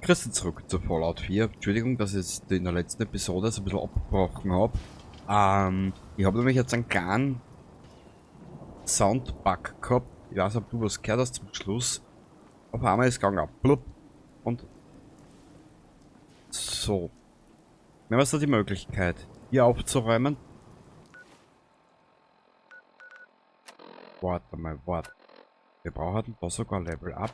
Grüße zurück zu Fallout 4. Entschuldigung, dass ich jetzt in der letzten Episode so ein bisschen abgebrochen habe. Ich habe nämlich jetzt einen kleinen Soundbug gehabt. Ich weiß nicht, ob du was gehört hast zum Schluss. Auf einmal ist es gegangen, blub. Und so. Wir haben jetzt da die Möglichkeit, hier aufzuräumen. Warte mal, warte. Wir brauchen da sogar Level Up.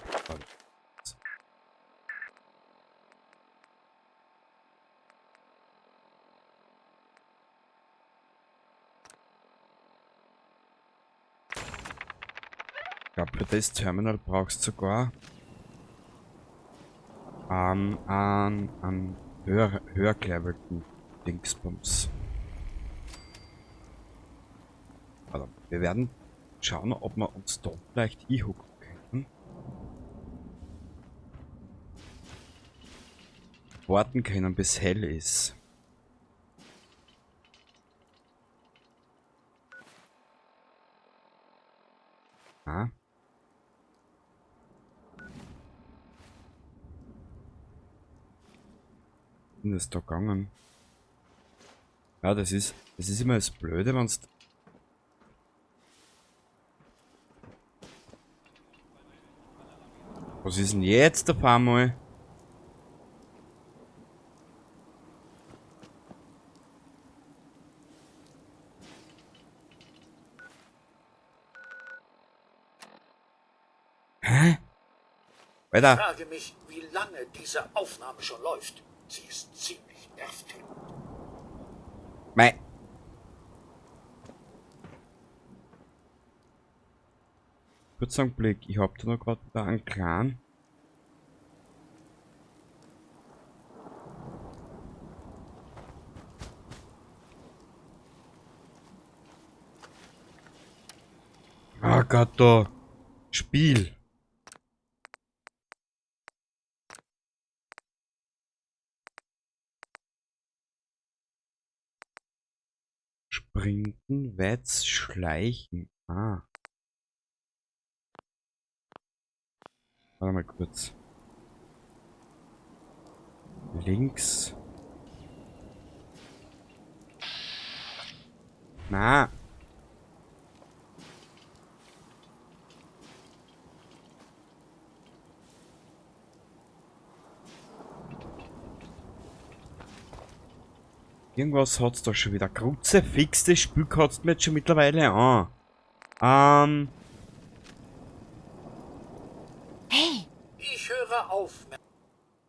Ich glaube, für das Terminal brauchst du sogar einen höher gelevelten Dingsbums. Warte, wir werden schauen, ob wir uns da vielleicht hinhucken können. Warten können, bis hell ist. Ah. Ist das da gegangen? Ja, das ist immer das Blöde, wenn's. Was ist denn jetzt auf einmal? Hä? Ich Weiter. frage mich, wie lange diese Aufnahme schon läuft. Sie ist ziemlich nervig. Mei. Kurz einen Blick, ich hab da noch gerade da einen Clan. Ah Gott, da. Spiel. Sprinten, Wetz, Schleichen. Ah. Warte mal kurz. Links. Na. Irgendwas hat's da schon wieder. Kruzifix, das Spiel kotzt mir jetzt schon mittlerweile an. Hey, Ich höre auf.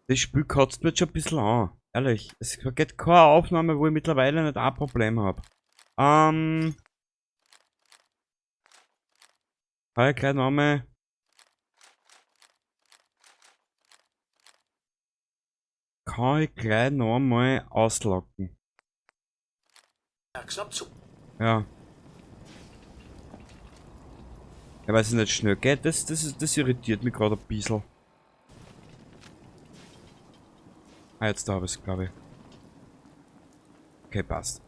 Das Spiel kotzt mir jetzt schon ein bisschen an. Ehrlich, es geht keine Aufnahme, wo ich mittlerweile nicht ein Problem habe. Kann ich gleich nochmal. Kann ich gleich nochmal ausloggen. Merksam zu. Ja. Ja, weil es nicht schnell geht, das irritiert mich gerade ein bisschen. Ah, jetzt habe ich es, glaube ich. Okay, passt.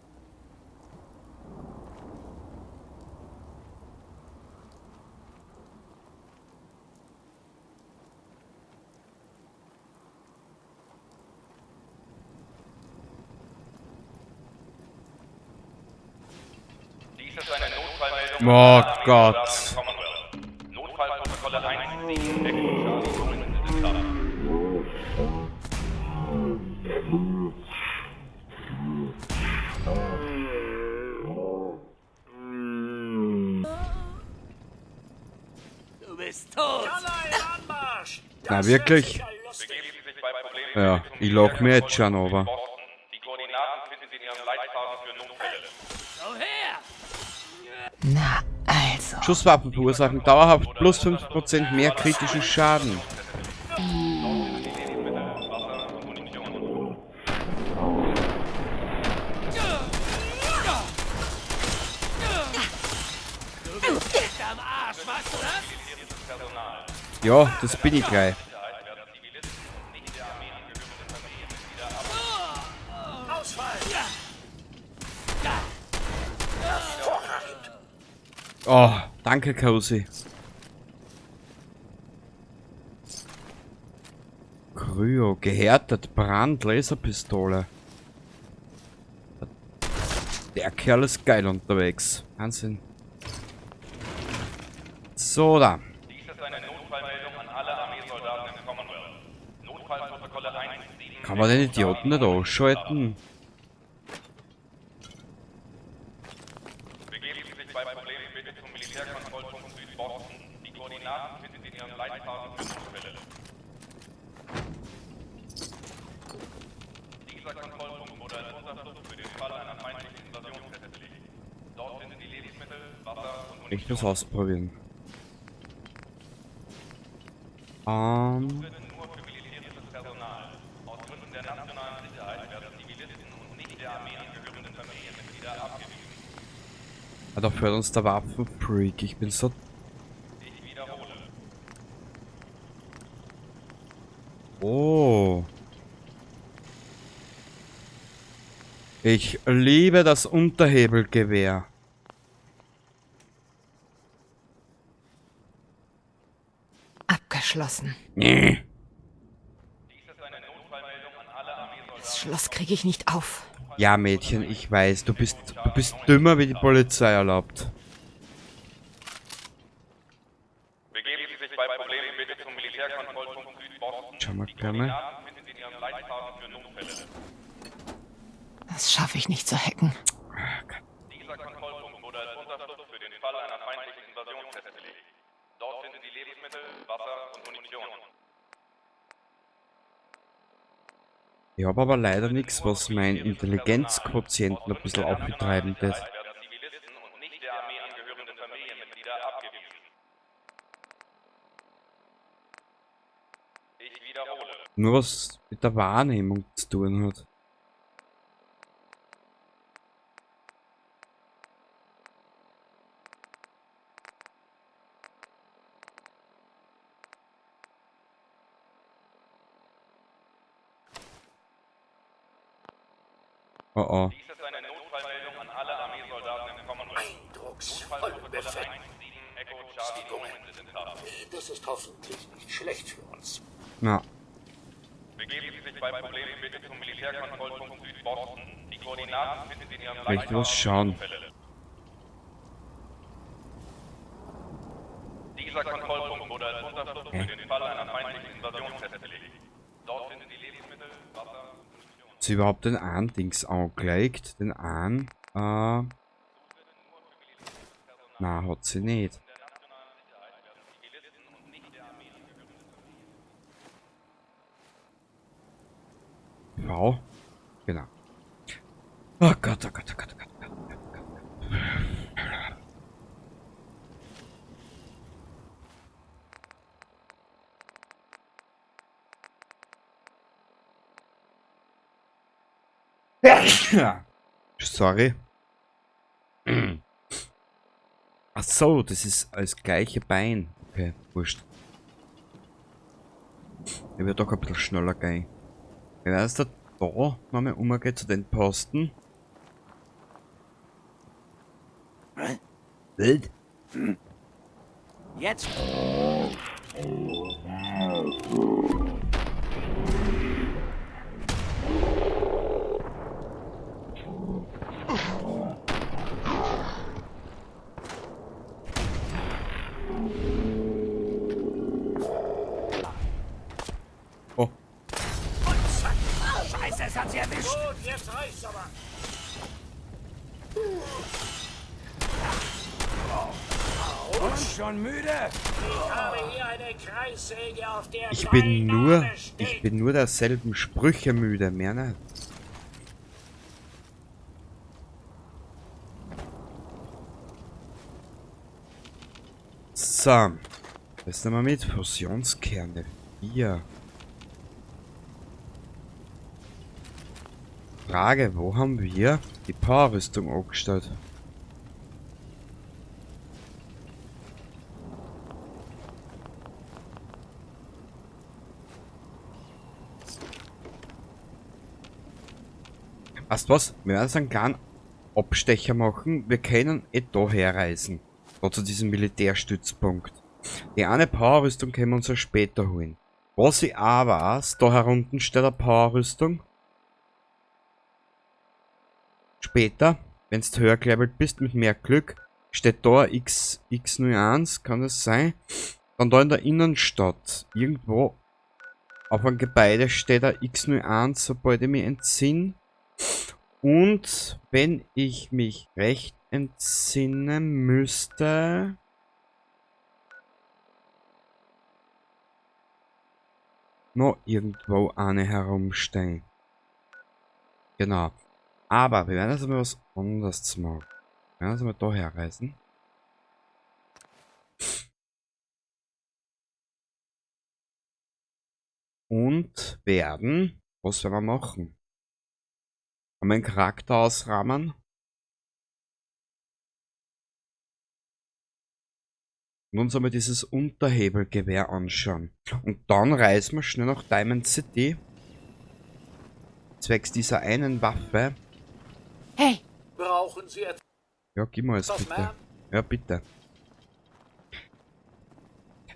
Dies ist eine Notfallmeldung. Oh Gott. Commonwealth. Notfallprotokolle 1, 7, 6, Charlie, sind klar. du bist tot. Kanal Anmarsch! Na, wirklich? Hört sich ja lustig. Begeben Sie sich bei Problemen Ja, ich log mir jetzt schon over. Boston. Die Koordinaten finden Sie in Ihrem Leitfaden für Notfälle. So her. Na, also. Schusswaffen verursachen dauerhaft plus 5% mehr kritischen Schaden. Wasser und Munition. Du bist echt am Arsch, weißt du das? Personal. Ja, das bin ich gleich. Sicherheit werden Zivilisten und nicht der Armee angehörige Familienmitglieder ab. Ausfall! Hervorragend! Oh, danke, Cozy. Kryo, gehärtet, Brand, Laserpistole. Der Kerl ist geil unterwegs. Wahnsinn. So, da. Dies ist eine Notfallmeldung an alle Armeesoldaten im Commonwealth. Notfallprotokolle 1-7. Kann man den Idioten nicht ausschalten? Begeben Sie sich bei Problemen bitte zum Militärkontrollpunkt Südboston. Die Koordinaten finden Sie in Ihren Leitfaden für Notfälle. Dieser Kontrollpunkt wurde als Unterschlupf für den Fall einer feindlichen Invasion festgelegt. Dort finden Sie Lebensmittel, Wasser und Ich muss Munition. ausprobieren. Zutritt nur für militärisches Personal. Aus Gründen der nationalen Sicherheit werden Zivilisten und nicht der Armee angehörenden Familienmitglieder abgewiesen. Da führt uns der Waffenfreak. Ich bin so... Ich wiederhole. Oh. Ich liebe das Unterhebelgewehr. Abgeschlossen. Nee. Dies ist eine Notfallmeldung an alle Armeesoldaten. Das Schloss kriege ich nicht auf. Ja, Mädchen, ich weiß, du bist dümmer, wie die Polizei erlaubt. Begeben Sie sich bei Problemen bitte zum Militärkontrollpunkt Südboston. Schau mal, Die Klammer. Koordinaten finden Sie in Ihrem Leitfaden für Notfälle. Das schaffe ich nicht zu hacken. Dieser Kontrollpunkt wurde als Unterschlupf für den Fall einer feindlichen Invasion festgelegt. Dort finden Sie Lebensmittel, Wasser und Munition. Ich habe aber leider nichts, was mein Intelligenzquotienten ein bisschen aufgetreiben Werden wird. Zivilisten und nicht der Armee angehörenden Familienmitglieder abgewiesen. Ich wiederhole. Nur was mit der Wahrnehmung zu tun hat. Oh oh. Dies ist eine Notfallmeldung an alle Armeesoldaten im Commonwealth. Eindrucksvoll Notfallprotokolle befällt. 1-7 Echo Charlie Moment sind da. Das ist hoffentlich nicht schlecht für uns. Na, Begeben Sie sich bei Problemen bitte zum Militärkontrollpunkt Südboston. Die Koordinaten finden Sie in Ihrem möchte Leitfaden was für schauen. Notfälle. Dieser Kontrollpunkt wurde als Unterschlupf für den Fall einer feindlichen Invasion festgelegt. Dort finden Sie Lebensmittel, Wasser und Munition. hat sie überhaupt den einen Dings angelegt? Den einen? Na, hat sie nicht. Der nationalen Sicherheit werden Zivilisten und nicht der Armee angehörende Familien. V? Genau. Oh Gott, oh Gott, oh Gott, oh Gott, oh Gott, oh Gott, oh Gott. Sorry. Ach so, das ist als gleiche Bein. Okay, wurscht. Ich wird doch ein bisschen schneller gehen. Wenn er da nochmal umgeht zu den Posten. Wild? Jetzt. Oh, Scheiße, es hat sie erwischt. Gut, jetzt reicht's aber. Und schon müde? Ich habe hier eine Kreissäge, auf der ich mein Name steht. ich bin nur derselben Sprüche müde, mehr nicht. So. Was nehmen wir mit? Fusionskerne. 4. Frage, wo haben wir die Powerrüstung angestellt? Weißt du was? Wir werden jetzt einen kleinen Abstecher machen. Wir können da herreisen. Da zu diesem Militärstützpunkt. Die eine Powerrüstung können wir uns ja später holen. Was ich auch weiß, da herunten steht eine Powerrüstung. Später, wenn du höher gelevelt bist, mit mehr Glück, steht da X01, kann das sein? Dann da in der Innenstadt, irgendwo auf einem Gebäude steht ein X01, sobald ich mich entsinne. Und wenn ich mich recht entsinne, müsste noch irgendwo eine herumstehen. Genau. Aber wir werden jetzt mal was anderes machen. Wir werden jetzt mal da herreisen. Und werden... Was werden wir machen? Haben wir einen Charakter ausrahmen? Und uns einmal dieses Unterhebelgewehr anschauen. Und dann reisen wir schnell nach Diamond City. Zwecks dieser einen Waffe. Hey, Brauchen Sie etwas Ja, gib mal es bitte. mehr? Ja, bitte.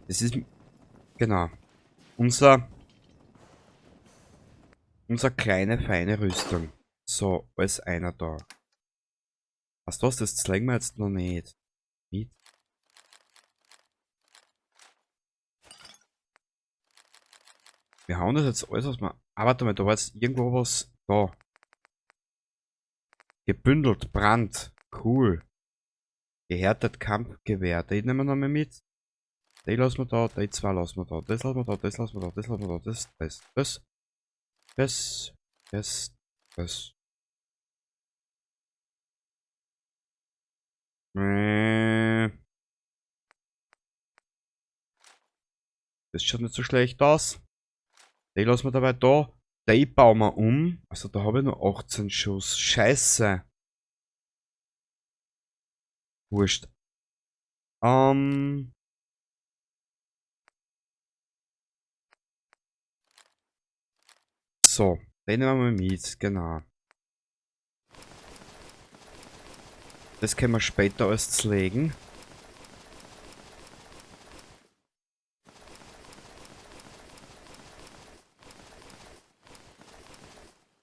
Das ist... Genau. Unser kleine, feine Rüstung. So, als einer da. Was das zeigen wir jetzt noch nicht. Mit. Wir hauen das jetzt alles, was wir... Ah, warte mal, da war jetzt irgendwo was da. Gebündelt, Brand. Cool. Gehärtet Kampfgewehr. Den nehmen wir noch mal mit. Den lassen wir da, die zwei lassen wir da. Das lassen wir da, das lassen wir da, das lassen wir da, das. Das schaut nicht so schlecht aus. Den lassen wir dabei da. Den bauen wir um. Also da habe ich noch 18 Schuss. Scheiße. Wurscht. So, den nehmen wir mal mit, genau. Das können wir später alles zerlegen.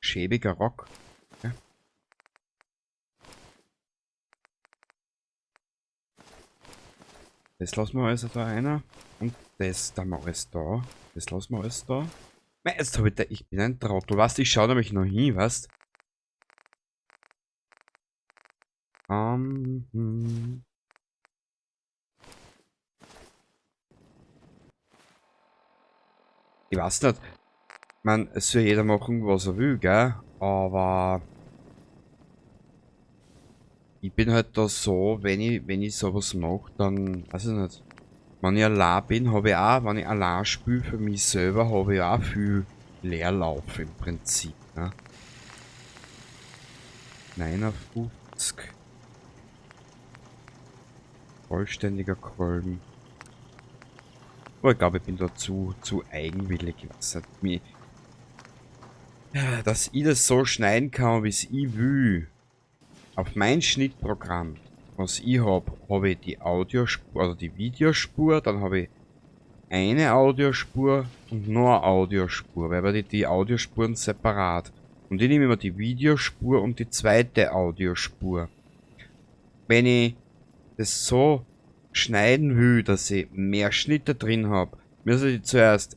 Schäbiger Rock. Okay. Das lassen wir also da einer. Und das da mal alles da. Das lassen wir alles da. Jetzt habe ich bin ein Trottel, weißt du, ich schaue nämlich noch hin, weißt Ich weiß nicht. Man, es soll jeder machen, was er will, gell? Aber ich bin halt da so, wenn ich sowas mache, dann, weiß ich nicht. Wenn ich allein bin, habe ich auch, wenn ich allein spiele für mich selber, habe ich auch viel Leerlauf im Prinzip, ne? 59. Vollständiger Kolben. Aber ich glaube, ich bin da zu eigenwillig. Ich weiß nicht, dass ich das so schneiden kann, wie es ich will. Auf mein Schnittprogramm, was ich habe ich die Audiospur, also die Videospur, dann habe ich eine Audiospur und noch eine Audiospur, weil die Audiospuren separat. Und ich nehme immer die Videospur und die zweite Audiospur. Wenn ich das so schneiden will, dass ich mehr Schnitte drin habe, muss ich zuerst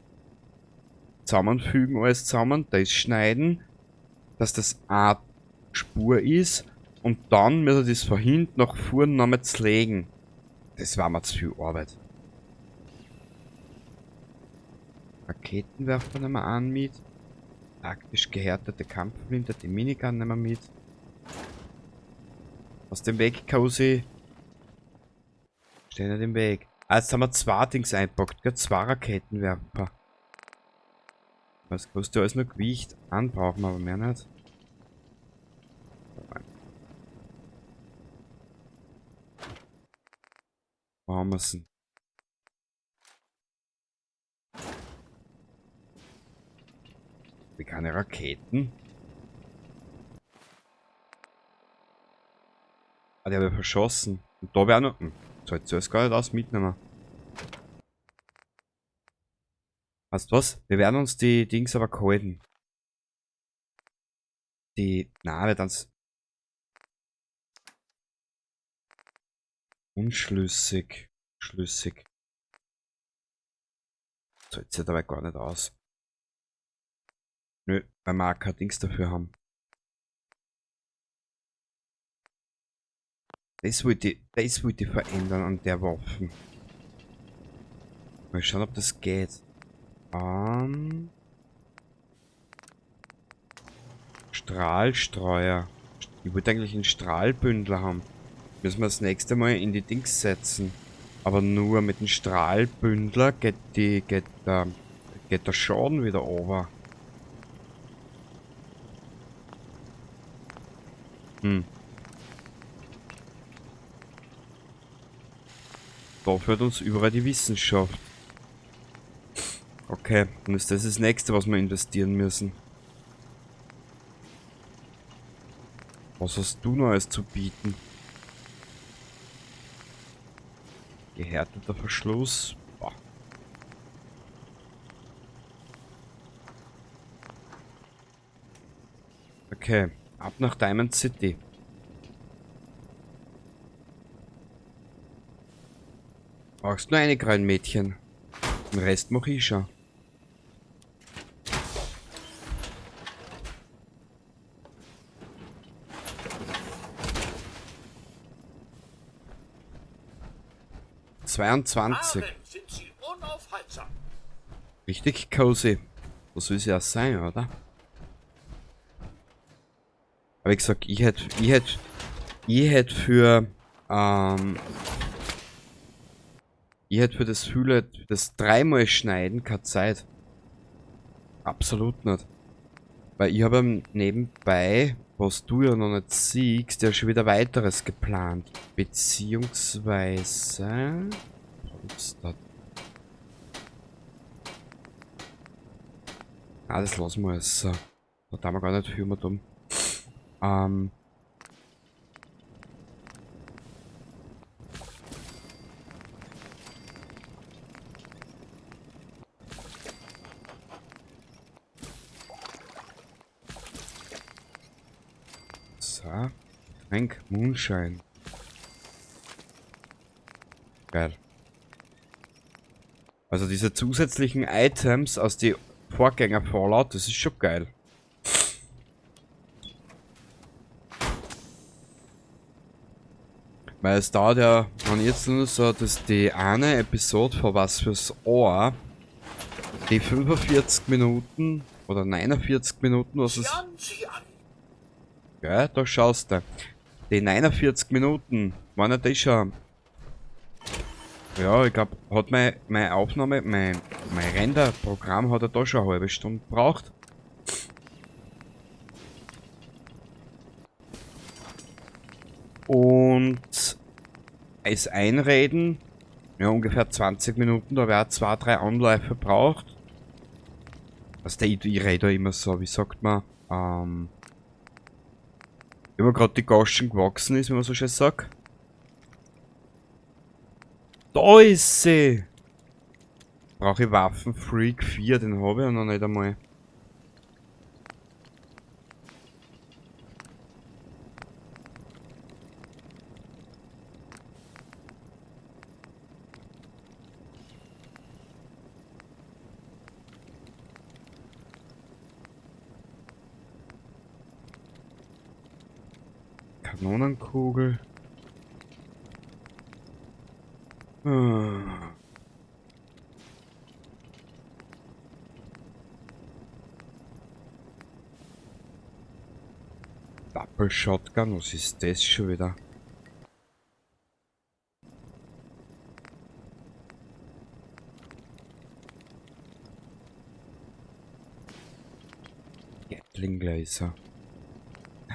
zusammenfügen, alles zusammen, das schneiden, dass das eine Spur ist und dann muss ich das von hinten nach vorne nochmal zerlegen. Das war mir zu viel Arbeit. Raketenwerfer nehmen wir an mit. Taktisch gehärtete Kampfflinte, die Minigun nehmen wir mit. Aus dem Weg, Cozy. Stehen nicht im Weg. Ah, jetzt haben wir zwei Dings einpackt, gell? Zwei Raketenwerfer. Was kostet ja alles nur Gewicht? An brauchen wir aber mehr nicht. Wo haben wir es denn? Wie keine Raketen? Ah, die habe ich verschossen. Und da wäre noch... Soll ich zuerst gar nicht aus mitnehmen. Weißt du was? Wir werden uns die Dings aber gehalten. Na, wir tanzen. Unschlüssig. Schlüssig. Zahlt sich dabei gar nicht aus. Nö, weil wir auch kein Dings dafür haben. Das wollte ich verändern an der Waffe. Mal schauen, ob das geht. Strahlstreuer. Ich wollte eigentlich einen Strahlbündler haben. Müssen wir das nächste Mal in die Dings setzen. Aber nur mit dem Strahlbündler geht der Schaden wieder over. Da führt uns überall die Wissenschaft. Okay, dann ist das nächste, was wir investieren müssen. Was hast du noch alles zu bieten? Gehärteter Verschluss. Boah. Okay, ab nach Diamond City. Brauchst nur eine kleine Mädchen. Den Rest mach ich schon. Darin 22. sind Sie unaufhaltsam. Richtig cozy. Was soll es ja sein, oder? Aber wie gesagt, ich hätte für das dreimal Schneiden keine Zeit. Absolut nicht. Weil ich habe nebenbei, was du ja noch nicht siehst, ja schon wieder weiteres geplant. Beziehungsweise... Was ist das? Ah, das lassen wir jetzt so. Da haben wir gar nicht viel mehr dumm. So. Frank Moonshine. Geil. Also diese zusätzlichen Items aus die Vorgänger Fallout, das ist schon geil. Weil es dauert ja, wenn jetzt nur so, dass die eine Episode von Was fürs Ohr, die 45 Minuten oder 49 Minuten, was es... Schauen Sie an. Ja, da schaust du. Die 49 Minuten, waren ja die schon... Ja, ich glaube, hat meine Aufnahme, mein Renderprogramm hat er da schon eine halbe Stunde gebraucht. Und das Einreden, ja ungefähr 20 Minuten, da wäre 2-3 Anläufe braucht. Also ich rede ja immer so, wie sagt man, wie man gerade die Goschen gewachsen ist, wie man so schön sagt. Da ist sie! Brauche ich Waffenfreak 4, den habe ich ja noch nicht einmal. Kanonenkugel. Double Shotgun, was ist das schon wieder? Gatling Laser.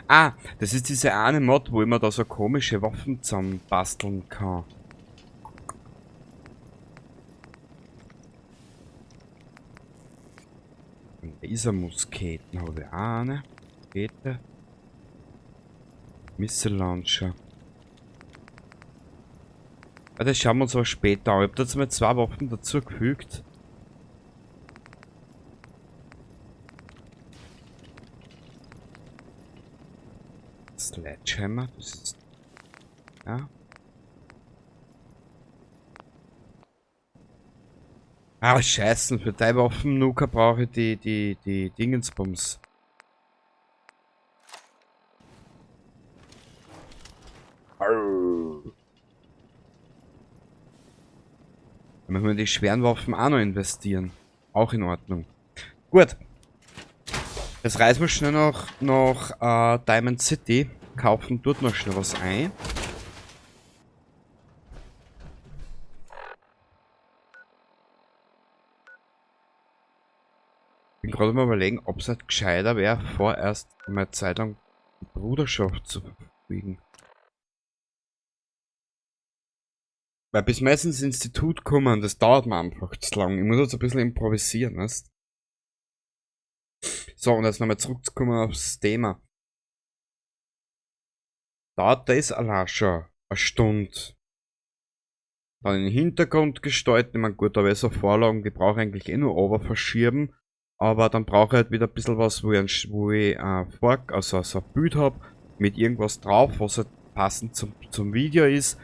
Ah, das ist diese eine Mod, wo ich mir da so komische Waffen zusammenbasteln kann. Lasermusketen habe ich auch eine. Muskete. Missile Launcher. Ja, das schauen wir uns aber später an. Ich habe da jetzt mal 2 Waffen dazu gefügt. Sledgehammer, das ist... Ja. Ah, scheiße, für die Waffen-Nuka brauche ich die Dingensbums. Arr. Da müssen wir die schweren Waffen auch noch investieren. Auch in Ordnung. Gut. Jetzt reisen wir schnell nach Diamond City. Kaufen dort noch schnell was ein. Ich bin gerade mal überlegen, ob es halt gescheiter wäre, vorerst mal Zeit lang die Bruderschaft zu verfügen. Weil bis wir jetzt ins Institut kommen, das dauert mir einfach zu lang. Ich muss jetzt ein bisschen improvisieren, weißt? So, und jetzt nochmal zurückzukommen aufs Thema. Dauert das allein schon eine Stunde. Dann in den Hintergrund gestalten. Ich meine, gut, da wäre so Vorlagen, die brauche ich eigentlich eh nur over verschieben. Aber dann brauche ich halt wieder ein bisschen was, wo ich also so ein Bild habe, mit irgendwas drauf, was halt passend zum Video ist.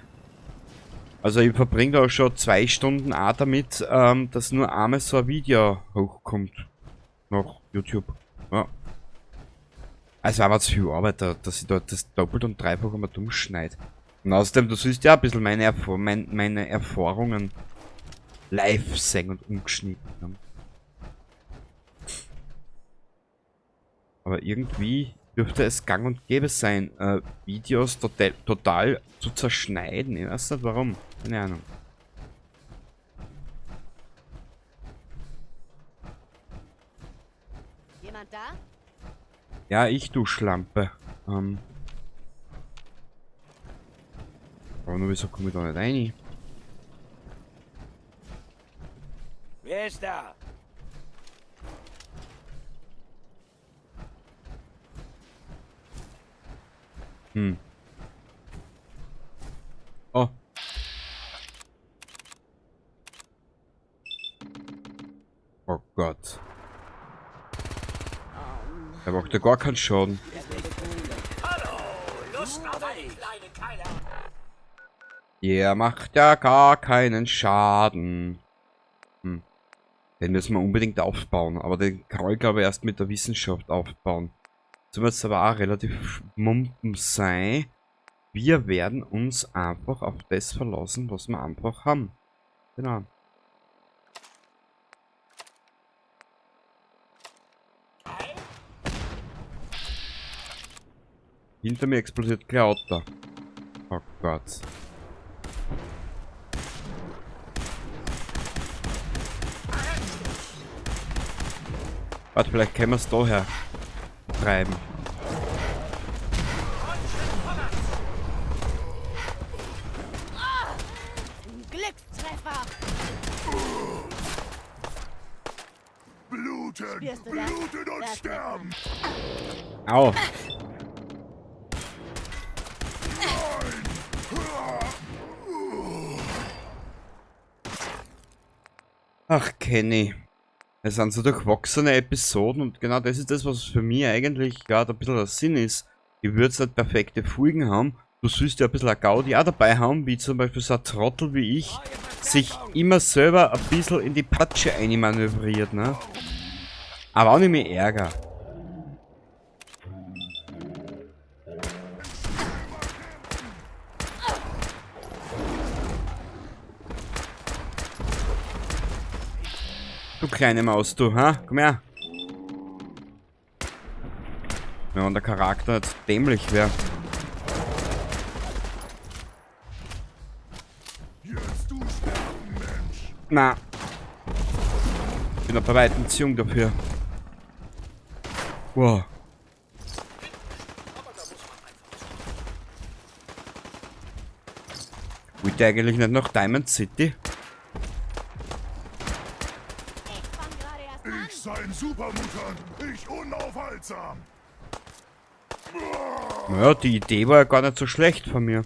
Also ich verbringe da schon 2 Stunden auch damit, dass nur einmal so ein Video hochkommt. Nach YouTube. Ja. Also war zu viel Arbeit, dass ich da das doppelt und dreifach einmal dumm schneide. Und außerdem, du siehst ja ein bisschen meine Erfahrungen live sehen und umgeschnitten haben. Aber irgendwie dürfte es gang und gäbe sein, Videos total zu zerschneiden. Ich weiß nicht warum. Keine Ahnung. Jemand da? Ja, du Schlampe. Aber nur wieso komme ich da nicht rein? Wer ist da? Oh. Oh Gott. Er macht ja gar keinen Schaden. Hallo, Lust auf eine kleine Keile? Er macht ja gar keinen Schaden. Den müssen wir unbedingt aufbauen. Aber den kann ich glaube ich erst mit der Wissenschaft aufbauen. Jetzt wird es aber auch relativ mumpen sein. Wir werden uns einfach auf das verlassen, was wir einfach haben. Genau. Hinter mir explodiert gleich Auto. Oh Gott. Warte, vielleicht können wir es daher treiben. Glückstreffer! Bluten! Spürst du das? Bluten und Das sterben! Au. Ach, Kenny. Es sind so durchwachsene Episoden und genau das ist das, was für mich eigentlich gerade ein bisschen der Sinn ist. Ich würde jetzt nicht perfekte Folgen haben. Du sollst ja ein bisschen eine Gaudi auch dabei haben, wie zum Beispiel so ein Trottel wie ich, sich immer selber ein bisschen in die Patsche einmanövriert, ne? Aber auch nicht mehr Ärger. Du kleine Maus, du, ha? Komm her. Ja, und der Charakter jetzt dämlich wäre. Jetzt du sterben, Mensch! Na. Ich bin noch bei weitem zu jung dafür. Wow. Wollt ihr eigentlich nicht nach Diamond City? Ich fang gerade erst an. Ich sein Supermutant! Ich unaufhaltsam! Naja, die Idee war ja gar nicht so schlecht von mir.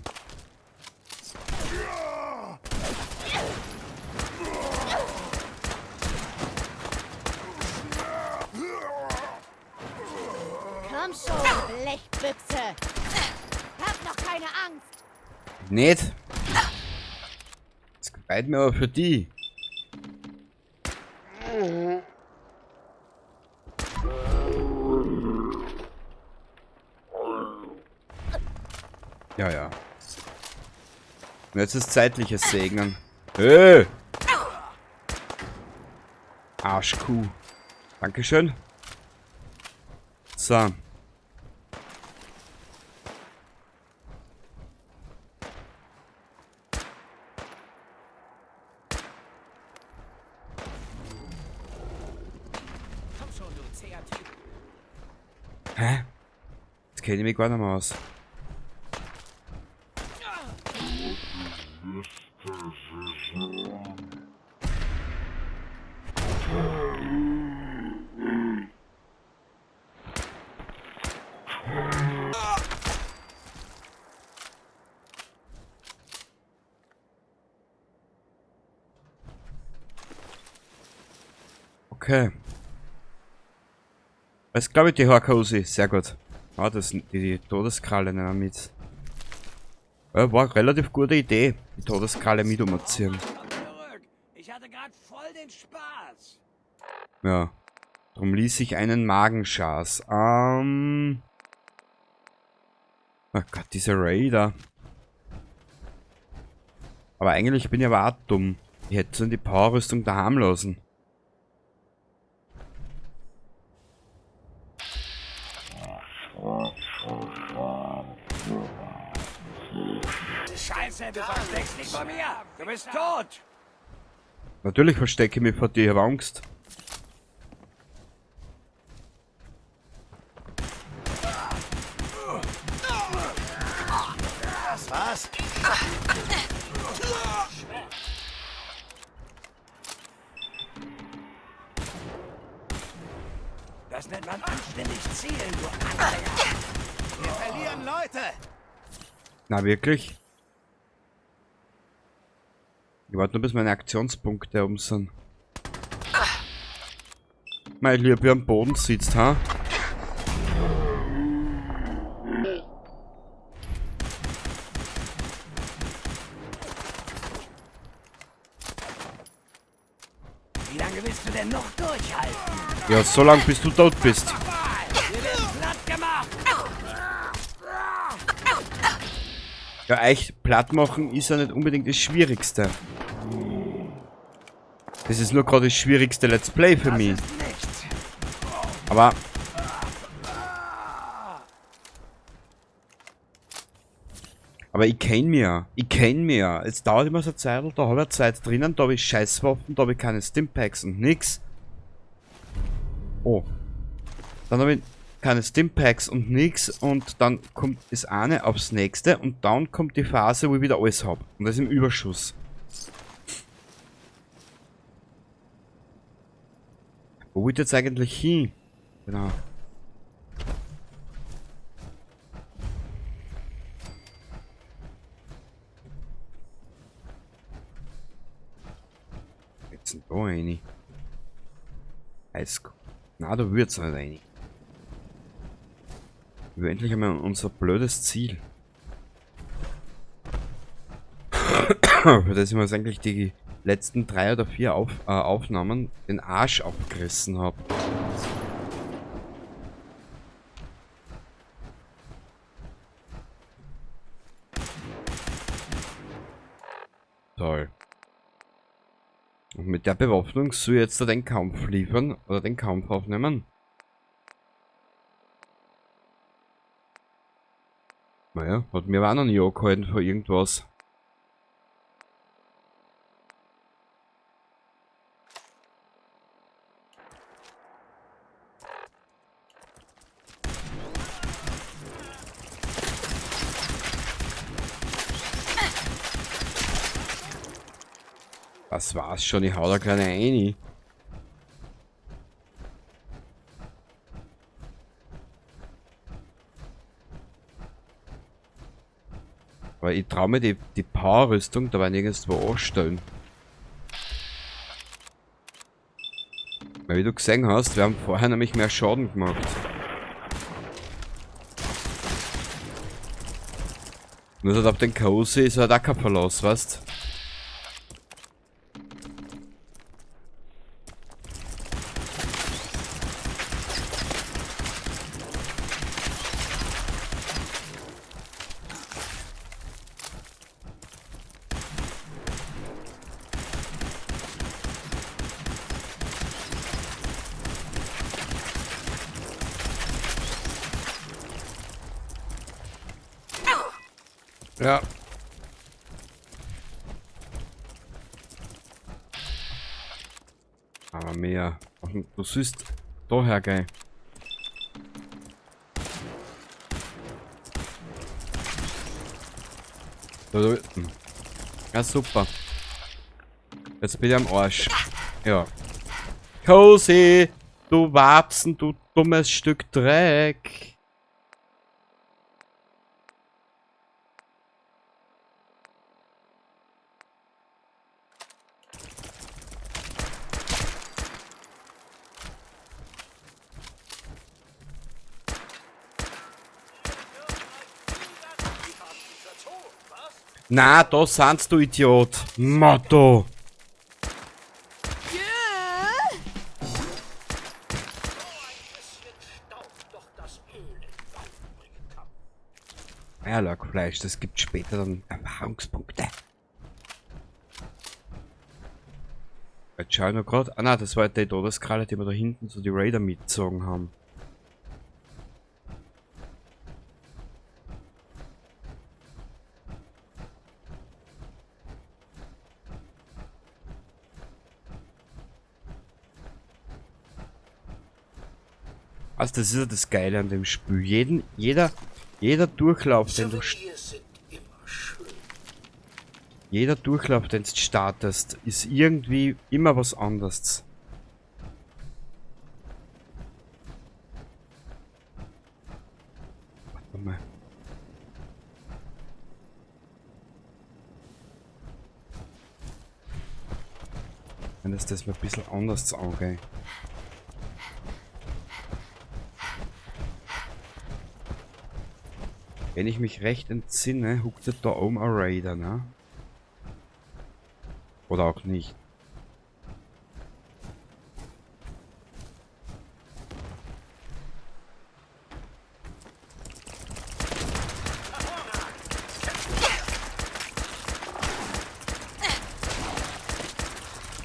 Komm schon, Blechbüchse. Hab noch keine Angst. Nicht? Das gefällt mir aber für die. Ja, ja. Und jetzt ist zeitliches Segnen. Hey! Arschkuh. Dankeschön. So. Komm schon, du zäher Typ. Hä? Jetzt kenne ich mich gar nicht mehr aus. Okay. Das ist, glaube ich, die Horkosi. Sehr gut. Ah, das sind die Todeskralle nehmen wir mit. Ja, war eine relativ gute Idee, die Todeskralle mit umzuziehen. Zurück. Ich hatte gerade voll den Spaß. Ja. Drum ließ ich einen Magenschaß. Oh Gott, diese Raider. Aber eigentlich bin ich aber auch dumm. Ich hätte so die Powerrüstung daheim lassen. Scheiße, du versteckst dich vor mir. Du bist tot. Natürlich verstecke ich mich vor dir, ich habe Angst. Das war's. Das nennt man anständig zielen, du Anfänger. Wir verlieren Leute. Na wirklich? Ich warte nur, bis meine Aktionspunkte um sind. Mein Lieber, wie am Boden sitzt, ha? Wie lange willst du denn noch durchhalten? Ja, so lange bis du tot bist. Wir werden platt gemacht. Ja, euch platt machen ist ja nicht unbedingt das Schwierigste. Das ist nur gerade das schwierigste Let's Play für mich. Das ist nichts. Aber... Aber ich kenn mich ja. Ich kenn mich ja. Jetzt dauert immer so eine Zeit, da habe ich Zeit drinnen, da habe ich Scheißwaffen, da habe ich keine Stimpacks und nix. Oh. Dann habe ich keine Stimpacks und nix und dann kommt das eine aufs nächste und dann kommt die Phase, wo ich wieder alles habe. Und das im Überschuss. Wo will ich jetzt eigentlich hin? Genau. Jetzt sind da eine. Eiskuh. Na, da wird's nicht rein. Wir haben endlich einmal unser blödes Ziel. Für das ich mir jetzt eigentlich die letzten 3 oder 4 Aufnahmen den Arsch aufgerissen habe. Toll. Und mit der Bewaffnung soll ich jetzt den Kampf liefern oder den Kampf aufnehmen. Naja, hat mir aber auch noch nie angehalten vor irgendwas. Das war's schon, ich hau da keine rein. Aber ich traue mir die Powerrüstung da nirgendwo anstellen. Weil wie du gesehen hast, wir haben vorher nämlich mehr Schaden gemacht. Nur halt auf den Cozy ist halt auch kein Verlass, weißt? Ja. Aber mehr. Du siehst daher geil. Da unten. Ja, super. Jetzt bin ich am Arsch. Ja. Cozy! Du Wapsen, du dummes Stück Dreck! Na, da sind's, du Idiot! Motto! Staub doch das Öl in Wald bringen kann. Eierlackfleisch, das gibt später dann Erfahrungspunkte. Jetzt schau ich noch grad. Ah nein, das war die Todeskralle, die wir da hinten so die Raider mitgezogen haben. Also das ist ja das Geile an dem Spiel. Jeder Durchlauf, den du Souvenirs sind immer schön. jeder Durchlauf, den du startest, ist irgendwie immer was anderes. Warte mal. Wenn das mal ein bisschen anders angeht. Wenn ich mich recht entsinne, huckt da oben ein Raider, ne? Oder auch nicht.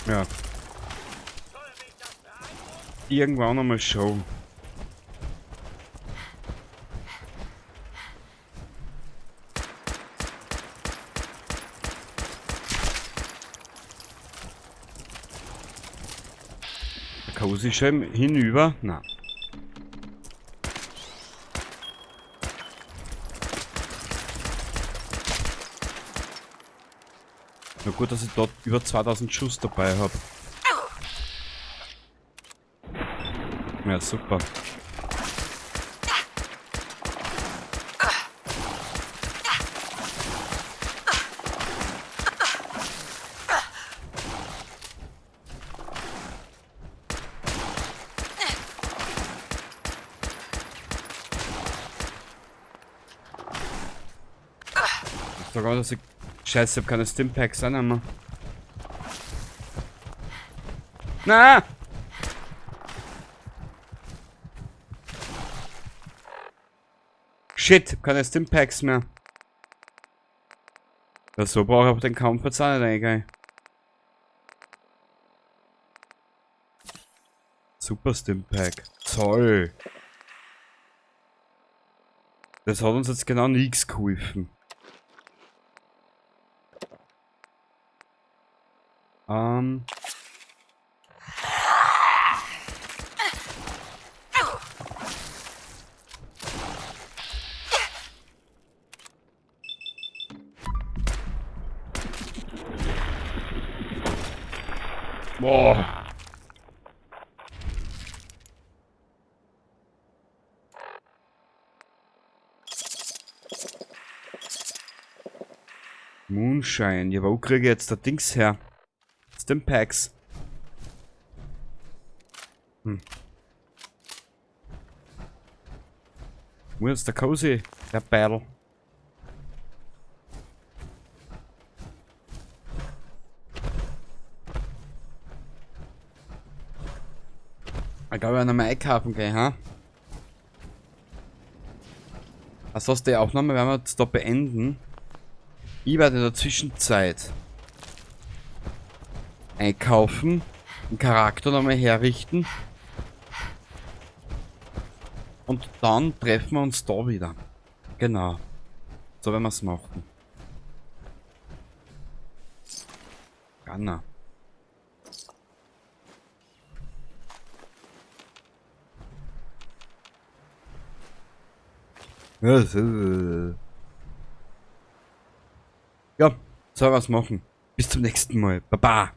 Ja. Irgendwann einmal schon. Cozy schon hinüber? Na. Na gut, dass ich dort über 2000 Schuss dabei habe. Ja, super. Sogar, dass ich... Scheiße, ich hab keine Stimpacks an einmal. Na! Shit, ich hab keine Stimpacks mehr. Ja, so brauche ich aber den Kampf jetzt auch nicht eingehen. Super Stimpack. Toll. Das hat uns jetzt genau nichts geholfen. Boah. Moonshine. Ja, wo kriege ich jetzt der Dings her? Stimpacks. Wo ist der Cozy? Der Battle. glaube, wir nochmal einkaufen gehen, ha? Also die Aufnahme werden wir jetzt da beenden. Ich werde in der Zwischenzeit einkaufen, den Charakter nochmal herrichten. Und dann treffen wir uns da wieder. Genau. So werden wir es machen. Anna. Ja, so werden wir es machen. Bis zum nächsten Mal. Baba.